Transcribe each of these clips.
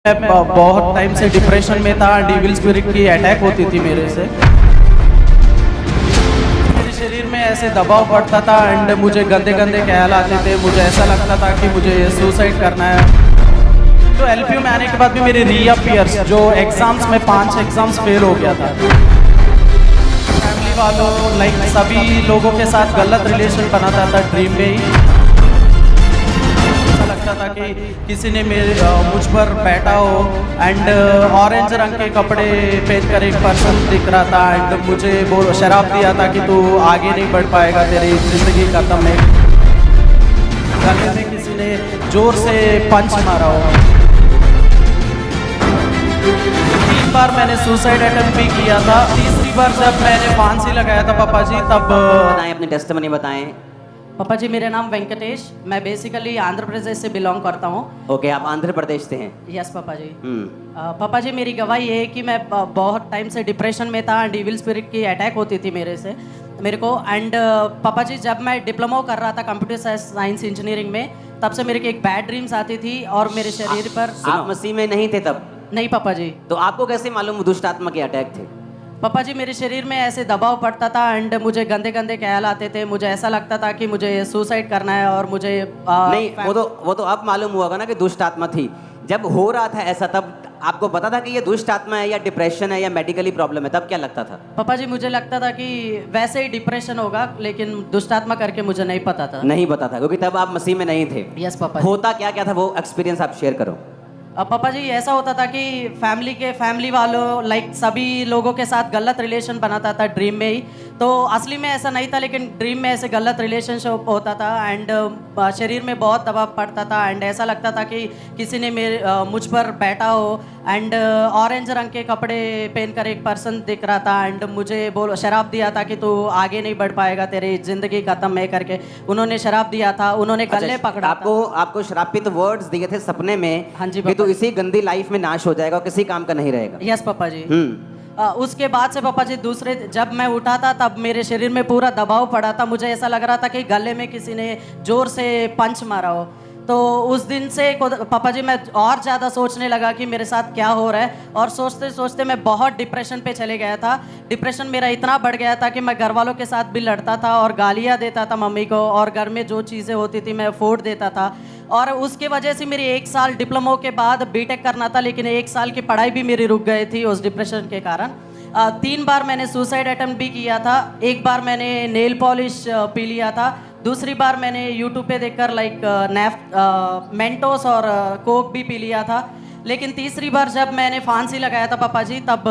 मैं बहुत टाइम से डिप्रेशन में था। डेविल स्पिरिट की अटैक होती थी मेरे से। मेरे शरीर में ऐसे दबाव पड़ता था एंड मुझे गंदे गंदे ख्याल आते थे। मुझे ऐसा लगता था कि मुझे सुसाइड करना है। तो एलपीयू में आने के बाद भी मेरे रीअपियर्स जो एग्जाम्स में 5 एग्जाम्स फेल हो गया था। फैमिली वालों लाइक सभी लोगों के साथ गलत रिलेशन बनाता था ड्रीम में ही। लगता था कि किसी ने मुझ पर बैठा हो एंड ऑरेंज रंग के कपड़े पहनकर एक पर्सन दिख रहा था एंड मुझे वो शराब दिया था कि तू आगे नहीं बढ़ पाएगा, तेरी जिंदगी खत्म है। गले में किसी ने जोर से पंच मारा हो। 3 बार मैंने सुसाइड अटेम्प्ट भी किया था। तीसरी बार जब मैंने फांसी लगाया था पापा जी तब बताएं, अपनी टेस्टमनी बताएं। पापा जी मेरा नाम वेंकटेश, मैं बेसिकली आंध्र प्रदेश से बिलोंग करता हूँ। ओके, आप आंध्र प्रदेश से हैं। यस पापा जी। पापा जी मेरी गवाही ये है कि मैं बहुत टाइम से डिप्रेशन में था। डेविल स्पिरिट की अटैक होती थी मेरे को एंड पापा जी जब मैं डिप्लोमा कर रहा था कंप्यूटर साइंस इंजीनियरिंग में, तब से मेरे को एक बैड ड्रीम्स आती थी और मेरे शरीर पर। आप मसीह में नहीं थे तब? नहीं पापा जी। तो आपको कैसे मालूम दुष्ट आत्मा के अटैक थे? पापा जी मेरे शरीर में ऐसे दबाव पड़ता था एंड मुझे गंदे गंदे ख्याल आते थे। मुझे ऐसा लगता था कि मुझे सुसाइड करना है और मुझे नहीं, वो तो अब मालूम हुआ ना कि दुष्ट आत्मा थी। जब हो रहा था ऐसा तब आपको पता था कि ये दुष्ट आत्मा है या डिप्रेशन है या मेडिकली प्रॉब्लम है? तब क्या लगता था? पापा जी मुझे लगता था कि वैसे ही डिप्रेशन होगा, लेकिन दुष्ट आत्मा करके मुझे नहीं पता था। नहीं पता था क्योंकि तब आप मसीह में नहीं थे। यस पापा जी। होता क्या क्या था वो एक्सपीरियंस आप शेयर करो। पापा जी ऐसा होता था कि फैमिली वालों लाइक सभी लोगों के साथ गलत रिलेशन बनाता था ड्रीम में ही। तो असली में ऐसा नहीं था, लेकिन ड्रीम में ऐसे गलत रिलेशनशिप होता था एंड शरीर में बहुत दबाव पड़ता था एंड ऐसा लगता था कि किसी ने मुझ पर बैठा हो एंड ऑरेंज रंग के कपड़े पहनकर एक पर्सन दिख रहा था एंड मुझे शराब दिया था कि तू आगे नहीं बढ़ पाएगा, तेरी जिंदगी खत्म है करके उन्होंने शराब दिया था। उन्होंने गले पकड़ा आपको श्रापित वर्ड्स दिए थे सपने में। हाँ जी कि तू इसी गंदी लाइफ में नाश हो जाएगा और किसी काम का नहीं रहेगा। यस पापा जी। उसके बाद से पापा जी जब मैं उठा था तब मेरे शरीर में पूरा दबाव पड़ा था। मुझे ऐसा लग रहा था कि गले में किसी ने जोर से पंच मारा हो। तो उस दिन से पापा जी मैं और ज़्यादा सोचने लगा कि मेरे साथ क्या हो रहा है, और सोचते सोचते मैं बहुत डिप्रेशन पे चले गया था। डिप्रेशन मेरा इतना बढ़ गया था कि मैं घर वालों के साथ भी लड़ता था और गालियाँ देता था मम्मी को, और घर में जो चीज़ें होती थी मैं फोड़ देता था। और उसके वजह से मेरी 1 साल डिप्लोमा के बाद बीटेक करना था, लेकिन 1 साल की पढ़ाई भी मेरी रुक गई थी उस डिप्रेशन के कारण। 3 बार मैंने सुसाइड अटेम्प्ट भी किया था। 1 बार मैंने नेल पॉलिश पी लिया था। दूसरी बार मैंने यूट्यूब पे देखकर मेंटोस और कोक भी पी लिया था। लेकिन तीसरी बार जब मैंने फांसी लगाया था पापा जी तब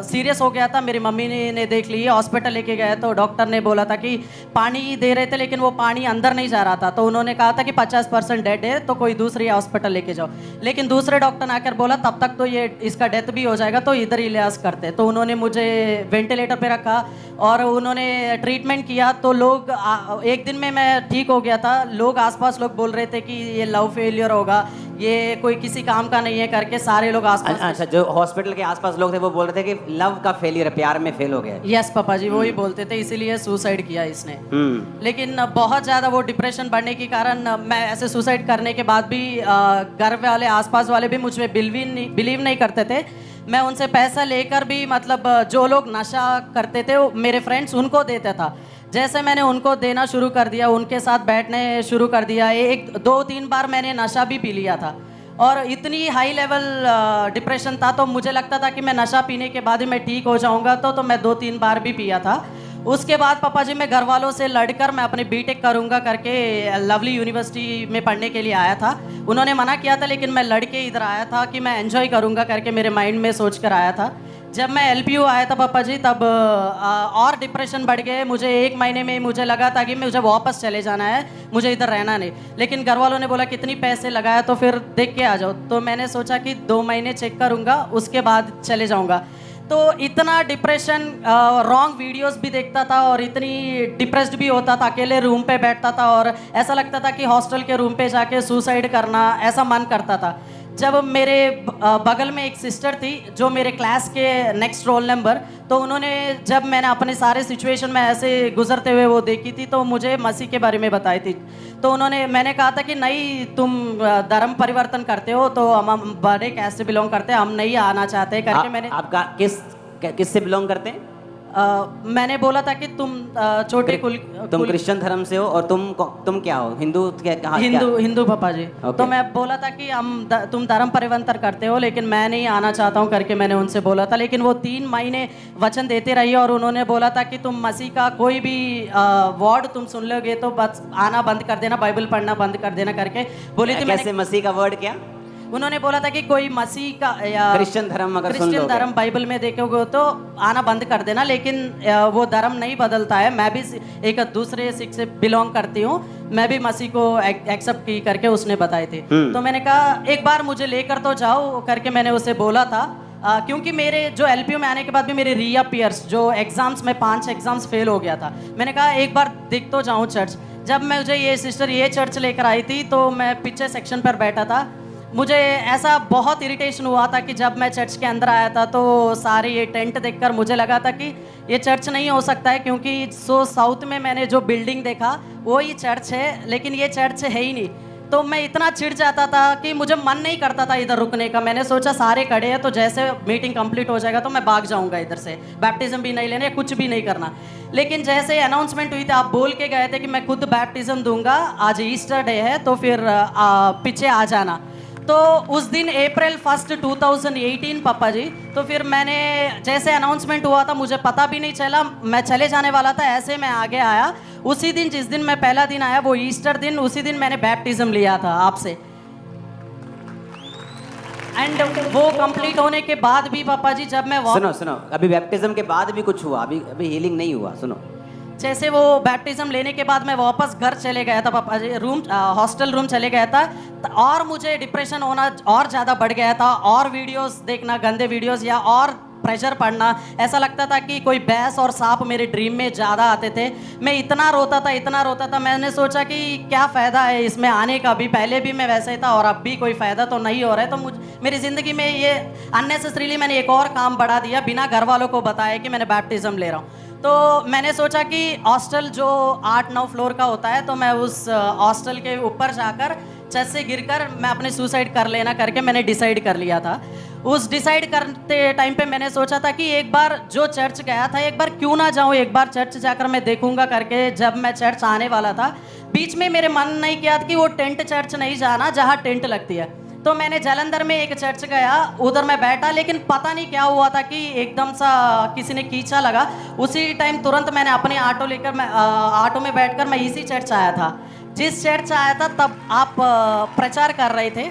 सीरियस हो गया था। मेरी मम्मी ने देख ली, हॉस्पिटल लेके गए तो डॉक्टर ने बोला था कि पानी दे रहे थे लेकिन वो पानी अंदर नहीं जा रहा था। तो उन्होंने कहा था कि 50% डेड है तो कोई दूसरी हॉस्पिटल लेके जाओ। लेकिन दूसरे डॉक्टर ने आकर बोला तब तक तो ये इसका डेथ भी हो जाएगा, तो इधर इलाज करते। तो उन्होंने मुझे वेंटिलेटर पे रखा और उन्होंने ट्रीटमेंट किया। तो लोग एक दिन में मैं ठीक हो गया था। लोग आसपास लोग बोल रहे थे कि ये लव फेलियर होगा, ये कोई किसी काम का नहीं है करके सारे लोग आसपास। अच्छा, जो हॉस्पिटल के आसपास लोग थे वो बोल रहे थे कि लव का फेलियर है, प्यार में फेल हो गया। यस पापा जी वही बोलते थे, इसीलिए सुसाइड किया इसने। लेकिन बहुत ज़्यादा वो डिप्रेशन बढ़ने के कारण मैं ऐसे सुसाइड करने के बाद भी घर वाले आसपास वाले भी मुझ में बिलीव नहीं करते थे। मैं उनसे पैसा लेकर भी मतलब जो लोग नशा करते थे मेरे फ्रेंड्स उनको देता था। जैसे मैंने उनको देना शुरू कर दिया, उनके साथ बैठने शुरू कर दिया, 1-2-3 बार मैंने नशा भी पी लिया था। और इतनी हाई लेवल डिप्रेशन था तो मुझे लगता था कि मैं नशा पीने के बाद ही मैं ठीक हो जाऊंगा। तो मैं 2-3 बार भी पिया था। उसके बाद पापा जी मैं घर वालों से लड़कर मैं अपने बीटेक करूंगा करके लवली यूनिवर्सिटी में पढ़ने के लिए आया था। उन्होंने मना किया था लेकिन मैं लड़के इधर आया था कि मैं एंजॉय करूंगा करके मेरे माइंड में सोच कर आया था। जब मैं एलपीयू आया था पापा जी तब और डिप्रेशन बढ़ गए। मुझे 1 महीने में मुझे लगा था कि मुझे वापस चले जाना है, मुझे इधर रहना नहीं। लेकिन घर वालों ने बोला कितनी पैसे लगाया तो फिर देख के आ जाओ। तो मैंने सोचा कि 2 महीने चेक करूँगा उसके बाद चले जाऊँगा। तो इतना डिप्रेशन, रॉन्ग वीडियोस भी देखता था और इतनी डिप्रेस्ड भी होता था। अकेले रूम पे बैठता था और ऐसा लगता था कि हॉस्टल के रूम पे जाके सुसाइड करना ऐसा मन करता था। जब मेरे बगल में एक सिस्टर थी जो मेरे क्लास के नेक्स्ट रोल नंबर, तो उन्होंने जब मैंने अपने सारे सिचुएशन में ऐसे गुजरते हुए वो देखी थी तो मुझे मसीह के बारे में बताई थी। तो मैंने कहा था कि नहीं, तुम धर्म परिवर्तन करते हो तो हम बड़े कैस्ट से बिलोंग करते हैं, हम नहीं आना चाहते करके मैंने। आपका किस से बिलोंग करते हैं? मैंने बोला था कि तुम छोटे तुम क्रिश्चियन धर्म से हो और तुम क्या हो? हिंदू? हिंदू पापा जी। तो मैं बोला था कि तुम धर्म परिवर्तन करते हो लेकिन मैं नहीं आना चाहता हूँ करके मैंने उनसे बोला था। लेकिन वो 3 महीने वचन देते रही और उन्होंने बोला था कि तुम मसीह का कोई भी वर्ड तुम सुन लोगे तो बस आना बंद कर देना, बाइबल पढ़ना बंद कर देना करके बोली थी। कैसे मसीह का वर्ड क्या? उन्होंने बोला था कि कोई मसीह का या क्रिश्चियन धर्म अगर सुन क्रिश्चियन धर्म बाइबल में देखोगे तो आना बंद कर देना, लेकिन वो धर्म नहीं बदलता है। मैं भी एक दूसरे सिख से बिलोंग करती हूँ, मैं भी मसीह को एक्सेप्ट की करके उसने बताए थे। तो मैंने कहा एक बार मुझे लेकर तो जाओ करके मैंने उसे बोला था। क्योंकि मेरे जो एलपीयू में आने के बाद भी मेरे रीअपीयर्स जो एग्जाम्स में 5 एग्जाम्स फेल हो गया था। मैंने कहा एक बार दिख तो जाऊँ चर्च। जब मुझे ये सिस्टर ये चर्च लेकर आई थी तो मैं पीछे सेक्शन पर बैठा था। मुझे ऐसा बहुत इरिटेशन हुआ था कि जब मैं चर्च के अंदर आया था तो सारे ये टेंट देखकर मुझे लगा था कि ये चर्च नहीं हो सकता है, क्योंकि साउथ में मैंने जो बिल्डिंग देखा वो ही चर्च है, लेकिन ये चर्च है ही नहीं। तो मैं इतना चिढ़ जाता था कि मुझे मन नहीं करता था इधर रुकने का। मैंने सोचा सारे खड़े हैं तो जैसे मीटिंग कंप्लीट हो जाएगा तो मैं भाग जाऊंगा इधर से, बैप्टिज्म भी नहीं लेने, कुछ भी नहीं करना। लेकिन जैसे अनाउंसमेंट हुई थी, आप बोल के गए थे कि मैं खुद बैप्टिज्म दूंगा, आज ईस्टर डे है तो फिर पीछे आ जाना। तो उस दिन अप्रैल 1 2018 पापा जी, तो फिर मैंने जैसे अनाउंसमेंट हुआ था मुझे पता भी नहीं चला, मैं चले जाने वाला था, ऐसे मैं आगे आया। उसी दिन जिस दिन मैं पहला दिन आया वो ईस्टर दिन, उसी दिन मैंने बैप्टिज्म लिया था आपसे। एंड वो कंप्लीट होने के बाद भी पापा जी जब मैं सुनो अभी बैप्टिज्म के बाद भी कुछ हुआ? अभी हीलिंग नहीं हुआ। सुनो, जैसे वो बैप्टिज्म लेने के बाद मैं वापस घर चले गया था पापा जी, हॉस्टल रूम चले गया था और मुझे डिप्रेशन होना और ज़्यादा बढ़ गया था, और वीडियोस देखना, गंदे वीडियोस या और प्रेशर पड़ना। ऐसा लगता था कि कोई भैंस और सांप मेरे ड्रीम में ज़्यादा आते थे। मैं इतना रोता था। मैंने सोचा कि क्या फ़ायदा है इसमें आने का, भी पहले भी मैं वैसे ही था और अब भी कोई फ़ायदा तो नहीं हो रहा है। तो मेरी ज़िंदगी में ये अननेसेसरीली मैंने एक और काम बढ़ा दिया बिना घर वालों को बताए कि मैंने बैप्टिज्म ले रहा हूँ। तो मैंने सोचा कि हॉस्टल जो 8-9 फ्लोर का होता है तो मैं उस हॉस्टल के ऊपर जाकर छत से गिरकर मैं अपने सुसाइड कर लेना करके मैंने डिसाइड कर लिया था। उस डिसाइड करते टाइम पे मैंने सोचा था कि एक बार जो चर्च गया था एक बार क्यों ना जाऊं, एक बार चर्च जाकर मैं देखूंगा करके। जब मैं चर्च आने वाला था बीच में मेरे मन नहीं किया कि वो टेंट चर्च नहीं जाना जहाँ टेंट लगती है। तो मैंने जालंधर में एक चर्च गया, उधर मैं बैठा, लेकिन पता नहीं क्या हुआ था कि एकदम सा किसी ने खींचा लगा। उसी टाइम तुरंत मैंने अपने ऑटो लेकर मैं ऑटो में बैठकर मैं इसी चर्च आया था। जिस चर्च आया था तब आप प्रचार कर रहे थे।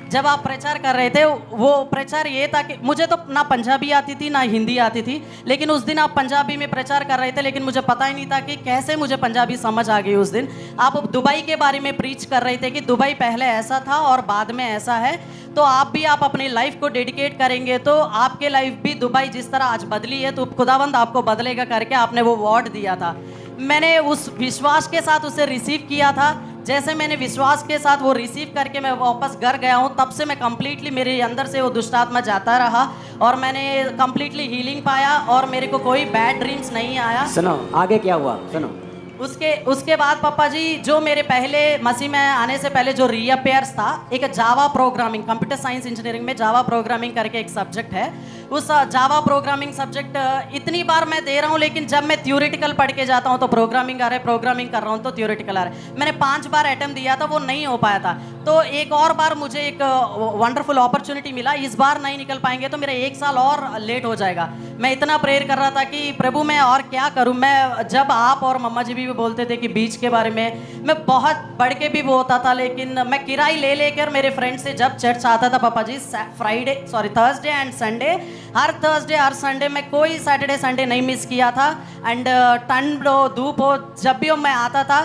जब आप प्रचार कर रहे थे वो प्रचार ये था कि मुझे तो ना पंजाबी आती थी ना हिंदी आती थी, लेकिन उस दिन आप पंजाबी में प्रचार कर रहे थे, लेकिन मुझे पता ही नहीं था कि कैसे मुझे पंजाबी समझ आ गई। उस दिन आप दुबई के बारे में प्रीच कर रहे थे कि दुबई पहले ऐसा था और बाद में ऐसा है, तो आप अपनी लाइफ को डेडिकेट करेंगे तो आपके लाइफ भी दुबई जिस तरह आज बदली है तो खुदावंद आपको बदलेगा करके आपने वो वर्ड दिया था। मैंने उस विश्वास के साथ उसे रिसीव किया था। जैसे मैंने विश्वास के साथ वो रिसीव करके मैं वापस घर गया हूँ, तब से मैं कंप्लीटली मेरे अंदर से वो दुष्ट आत्मा जाता रहा और मैंने कंप्लीटली हीलिंग पाया और मेरे को कोई बैड ड्रीम्स नहीं आया। सुनो आगे क्या हुआ, सुनो। उसके बाद पापा जी जो मेरे पहले मसीह में आने से पहले जो रीअपेयर्स था, एक Java programming, computer science engineering में जावा प्रोग्रामिंग करके एक सब्जेक्ट है। उस जावा प्रोग्रामिंग सब्जेक्ट इतनी बार मैं दे रहा हूँ, लेकिन जब मैं थ्योरेटिकल पढ़ के जाता हूँ तो प्रोग्रामिंग आ रहा है, प्रोग्रामिंग कर रहा हूँ तो थ्योरेटिकल आ रहा है। मैंने 5 बार अटेम्प्ट दिया था, वो नहीं हो पाया था। तो एक और बार मुझे एक वंडरफुल अपॉर्चुनिटी मिला, इस बार नहीं निकल पाएंगे तो मेरा 1 साल और लेट हो जाएगा। मैं इतना प्रेयर कर रहा था कि प्रभु मैं और क्या करूँ। मैं जब आप और मम्मा जी भी बोलते थे कि बीच के बारे में, मैं बहुत बढ़ के भी बोलता था, लेकिन मैं किराए ले लेकर मेरे फ्रेंड से जब चर्च आता था पापा जी, थर्सडे एंड संडे, हर थर्सडे हर संडे में कोई सैटरडे संडे नहीं मिस किया था। एंड ठंड हो धूप हो जब भी मैं आता था,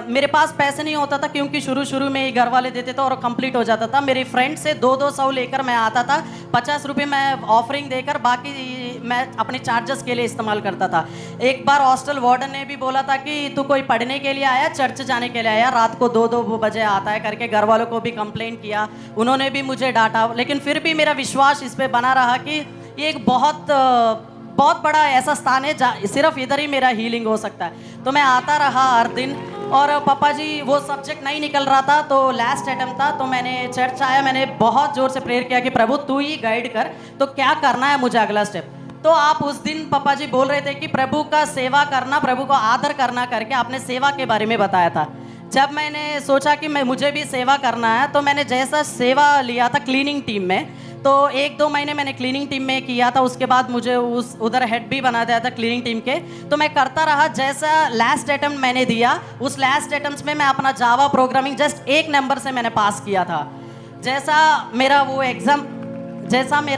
मेरे पास पैसे नहीं होता था क्योंकि शुरू में ही घर वाले देते थे और कंप्लीट हो जाता था। मेरे फ्रेंड से 200 लेकर मैं आता था, 50 रुपये मैं ऑफरिंग देकर बाकी मैं अपने चार्जेस के लिए इस्तेमाल करता था। एक बार हॉस्टल वार्डन ने भी बोला था कि तू कोई पढ़ने के लिए आया, चर्च जाने के लिए आया, रात को 2-2 बजे आता है करके घर वालों को भी कंप्लेंट किया, उन्होंने भी मुझे डांटा। लेकिन फिर भी मेरा विश्वास इस पे बना रहा कि ये एक बहुत बड़ा ऐसा स्थान है जहाँ सिर्फ इधर ही मेरा हीलिंग हो सकता है। तो मैं आता रहा हर दिन, और पापा जी वो सब्जेक्ट नहीं निकल रहा था, तो लास्ट अटेम्प्ट था, तो मैंने चर्च आया, मैंने बहुत जोर से प्रेयर किया कि प्रभु तू ही गाइड कर, तो क्या करना है मुझे अगला स्टेप। तो आप उस दिन पापा जी बोल रहे थे कि प्रभु का सेवा करना, प्रभु को आदर करना करके आपने सेवा के बारे में बताया था। जब मैंने सोचा कि मुझे भी सेवा करना है, तो मैंने जैसा सेवा लिया था क्लीनिंग टीम में, तो 1-2 महीने मैंने क्लीनिंग टीम में किया था, उसके बाद मुझे उधर हेड भी बना दिया था क्लीनिंग टीम के। तो मैं करता रहा, जैसा लास्ट अटेम्प्ट मैंने दिया, उस लास्ट अटेम्प्ट में मैं अपना जावा प्रोग्रामिंग जस्ट 1 नंबर से मैंने पास किया था। जैसा मेरा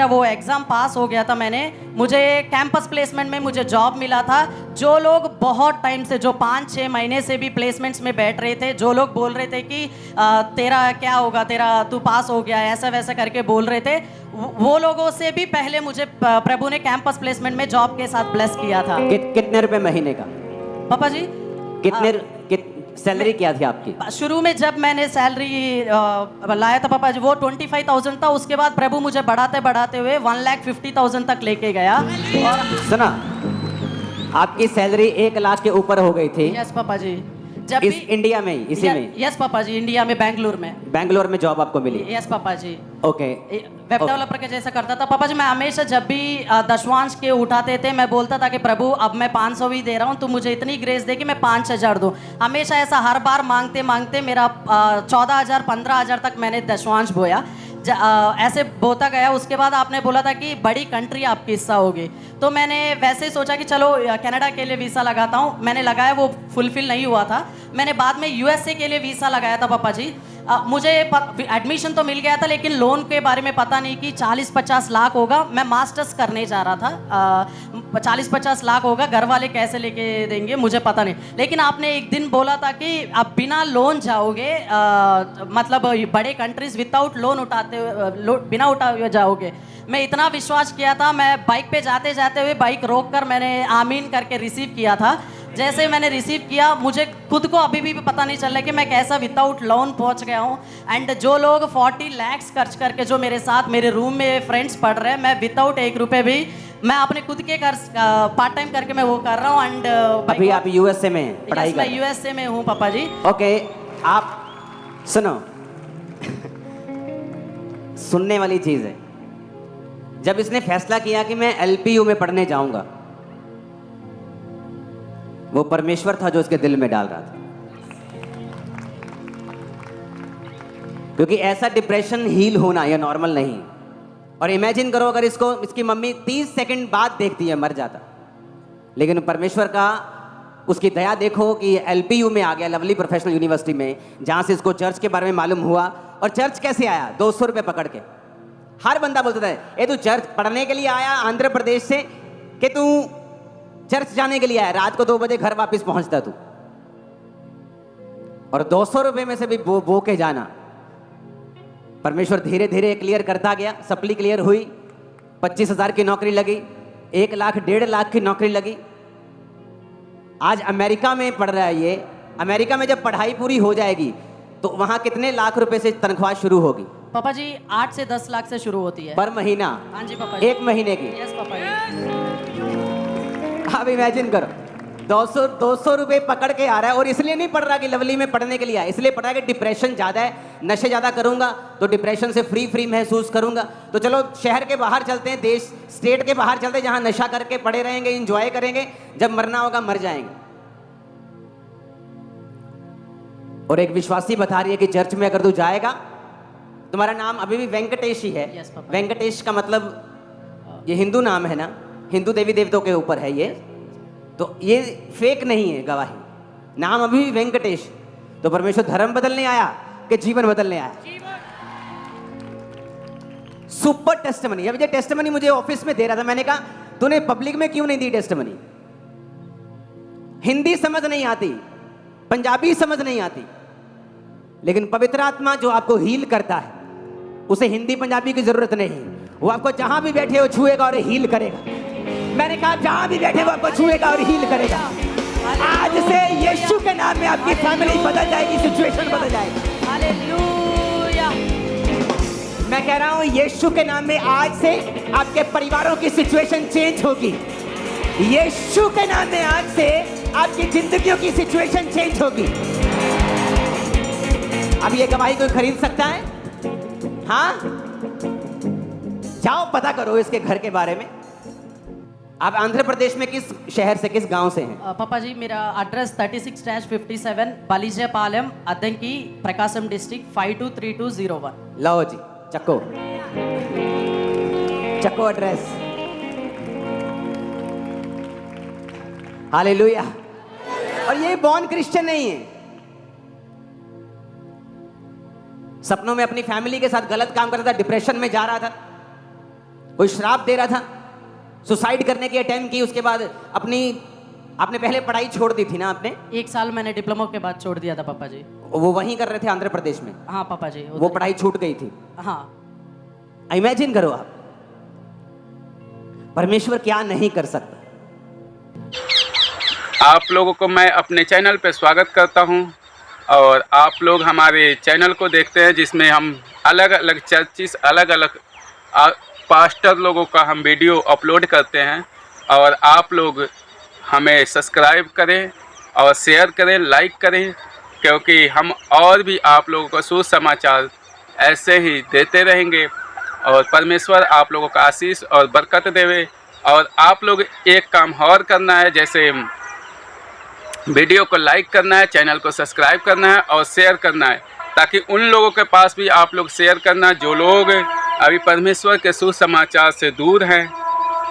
वो एग्ज़ाम पास हो गया था, मुझे कैंपस प्लेसमेंट में मुझे जॉब मिला था। जो लोग बहुत टाइम से, जो 5-6 महीने से भी प्लेसमेंट्स में बैठ रहे थे, जो लोग बोल रहे थे कि तेरा क्या होगा, तू पास हो गया, ऐसा वैसा करके बोल रहे थे, वो लोगों से भी पहले मुझे प्रभु ने कैंपस प्लेसमेंट में जॉब के साथ ब्लेस किया था। कितने रुपए महीने का पापा जी? सैलरी क्या थी आपकी? शुरू में जब मैंने सैलरी लाया था पापा जी, वो 25,000 था। उसके बाद प्रभु मुझे बढ़ाते बढ़ाते हुए 1,50,000 तक लेके गया। और सुना, आपकी सैलरी 1 लाख के ऊपर हो गई थी। यस पापा जी। जब इस भी इंडिया में, इसी में? यस पापा जी, इंडिया में, बेंगलुरु में जॉब आपको मिली? यस पापा जी। ओके। वेब डेवलपर के जैसा करता था पापा जी। मैं हमेशा जब भी दशवांश के उठाते थे, मैं बोलता था कि प्रभु अब मैं 500 ही दे रहा हूँ, तो मुझे इतनी ग्रेस दे कि मैं 5,000 दूँ। हमेशा ऐसा हर बार मांगते मांगते मेरा 14,000 15,000 तक मैंने दशवांश बोया। ऐसे बोता गया। उसके बाद आपने बोला था कि बड़ी कंट्री आपकी हिस्सा होगी, तो मैंने वैसे ही सोचा कि चलो कनाडा के लिए वीज़ा लगाता हूँ। मैंने लगाया, वो फुलफिल नहीं हुआ था। मैंने बाद में यूएसए के लिए वीज़ा लगाया था पापा जी। मुझे एडमिशन तो मिल गया था, लेकिन लोन के बारे में पता नहीं कि 40-50 लाख होगा। मैं मास्टर्स करने जा रहा था, 40-50 लाख होगा, घर वाले कैसे लेके देंगे मुझे पता नहीं। लेकिन आपने एक दिन बोला था कि आप बिना लोन जाओगे, मतलब बड़े कंट्रीज विदाउट लोन बिना उठाए जाओगे। मैं इतना विश्वास किया था, मैं बाइक पे जाते जाते हुए बाइक रोक कर मैंने आमीन करके रिसीव किया था। जैसे मैंने रिसीव किया, मुझे खुद को अभी भी पता नहीं चल रहा कि मैं कैसा विदाउट लोन पहुंच गया हूं। एंड जो लोग 40 लाख खर्च करके जो मेरे साथ मेरे रूम में फ्रेंड्स पढ़ रहे हैं, मैं विदाउट 1 रुपए भी मैं अपने खुद के पार्ट टाइम करके मैं वो कर रहा हूँ। एंड अभी आप यूएसए में पढ़ाई कर? मैं यूएसए में हूँ पापा जी। ओके, आप सुनो, सुनने वाली चीज है। जब इसने फैसला किया कि मैं एलपीयू में पढ़ने जाऊंगा, वो परमेश्वर था जो उसके दिल में डाल रहा था। क्योंकि ऐसा डिप्रेशन हील होना यह नॉर्मल नहीं। और इमेजिन करो अगर इसकी मम्मी 30 सेकंड बाद देखती है, मर जाता। लेकिन परमेश्वर का, उसकी दया देखो कि एलपीयू में आ गया, लवली प्रोफेशनल यूनिवर्सिटी में, जहां से इसको चर्च के बारे में मालूम हुआ। और चर्च कैसे आया? 200 रुपये पकड़ के। हर बंदा बोलता था, ए तू चर्च पढ़ने के लिए आया आंध्र प्रदेश से, कि तू चर्च जाने के लिए आया? रात को 2 बजे घर वापस पहुंचता तू, और 200 रुपये में से भी बो के जाना। परमेश्वर धीरे धीरे क्लियर करता गया। सप्ली क्लियर हुई, 25,000 की नौकरी लगी, 1 लाख 1.5 लाख की नौकरी लगी। आज अमेरिका में पढ़ रहा है ये। अमेरिका में जब पढ़ाई पूरी हो जाएगी तो वहां कितने लाख रुपए से तनख्वाह शुरू होगी? पापा जी 8 से 10 लाख से शुरू होती है पर महीना। हाँ जी पापा जी। 1 महीने की। यस पापा जी। आप इमेजिन करो, 200 रुपए पकड़ के आ रहा है। और इसलिए नहीं पढ़ रहा कि लवली में पढ़ने के लिए आया, इसलिए पढ़ रहा है कि डिप्रेशन ज़्यादा है, नशे ज़्यादा करूंगा तो डिप्रेशन से फ्री महसूस करूंगा। तो चलो शहर के बाहर चलते हैं, देश स्टेट के बाहर चलते हैं, जहां नशा करके पड़े रहेंगे, इंजॉय करेंगे, जब मरना होगा मर जाएंगे। और एक विश्वासी बता रही है कि चर्च में अगर तू जाएगा, तुम्हारा नाम अभी भी वेंकटेश ही है। Yes, पापा। वेंकटेश का मतलब ये हिंदू नाम है ना, हिंदू देवी देवताओं के ऊपर है ये, तो ये फेक नहीं है गवाही, नाम अभी भी वेंकटेश। तो परमेश्वर धर्म बदलने आया कि जीवन बदलने आया? Super testimony. अब ये टेस्टिमनी मुझे ऑफिस में दे रहा था, मैंने कहा तूने पब्लिक में क्यों नहीं दी टेस्टिमनी? हिंदी समझ नहीं आती, पंजाबी समझ नहीं आती, लेकिन पवित्र आत्मा जो आपको हील करता है, उसे हिंदी पंजाबी की जरूरत नहीं। वो आपको जहां भी बैठे हो छुएगा और हील करेगा। मैंने कहा जहां भी बैठे वो आपको छुएगा और हील करेगा। आज से यीशु के नाम में आपकी फैमिली बदल जाएगी, सिचुएशन बदल जाएगी। हालेलुया। मैं कह रहा हूं यीशु के नाम में आज से आपके परिवारों की सिचुएशन चेंज होगी। यीशु के नाम में आज से आपकी जिंदगियों की सिचुएशन चेंज होगी। अब ये गवाही कोई खरीद सकता है? हाँ, जाओ पता करो इसके घर के बारे में। आप आंध्र प्रदेश में किस शहर से, किस गांव से हैं? पापा जी मेरा एड्रेस 36-57 बालीजापालम अद्दंकी प्रकाशम डिस्ट्रिक्ट 523201। लो जी, चक्को चक्को एड्रेस। हालेलुया। और ये बॉर्न क्रिश्चियन नहीं है, सपनों में अपनी फैमिली के साथ गलत काम कर रहा था, डिप्रेशन में जा रहा था, कोई श्राप दे रहा था, सुसाइड करने की अटेम्प्ट की। उसके बाद आपने पहले पढ़ाई छोड़ दी थी ना आपने? 1 साल मैंने डिप्लोमा के बाद छोड़ दिया था पापा जी। वो वहीं कर रहे थे आंध्र प्रदेश में? हाँ पापा जी वो पढ़ाई छूट गई थी। हाँ। इमेजिन करो आप, परमेश्वर क्या नहीं कर सकता। आप लोगों को मैं अपने चैनल पे स्वागत करता हूं और आप लोग हमारे चैनल को देखते हैं जिसमें हम अलग अलग चर्चिस, अलग अलग पास्टर लोगों का हम वीडियो अपलोड करते हैं। और आप लोग हमें सब्सक्राइब करें और शेयर करें, लाइक करें, क्योंकि हम और भी आप लोगों को सुसमाचार ऐसे ही देते रहेंगे। और परमेश्वर आप लोगों का आशीष और बरकत देवे। और आप लोग एक काम और करना है, जैसे वीडियो को लाइक करना है, चैनल को सब्सक्राइब करना है और शेयर करना है, ताकि उन लोगों के पास भी आप लोग शेयर करना जो लोग अभी परमेश्वर के सुसमाचार से दूर हैं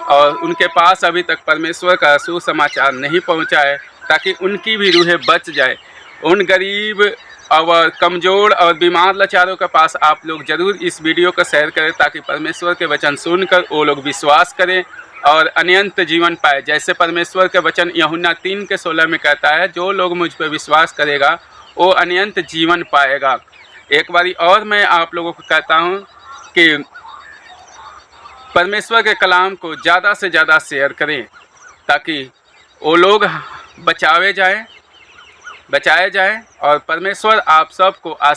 और उनके पास अभी तक परमेश्वर का सुसमाचार नहीं पहुंचा है, ताकि उनकी भी रूहें बच जाए। उन गरीब और कमज़ोर और बीमार लाचारों के पास आप लोग ज़रूर इस वीडियो को शेयर करें, ताकि परमेश्वर के वचन सुनकर वो लोग विश्वास करें और अनंत जीवन पाए। जैसे परमेश्वर के वचन यूहन्ना 3:16 में कहता है, जो लोग मुझ पर विश्वास करेगा वो अनंत जीवन पाएगा। एक बारी और मैं आप लोगों को कहता हूँ कि परमेश्वर के कलाम को ज़्यादा से ज़्यादा शेयर करें, ताकि वो लोग बचाए जाए और परमेश्वर आप सबको आशीष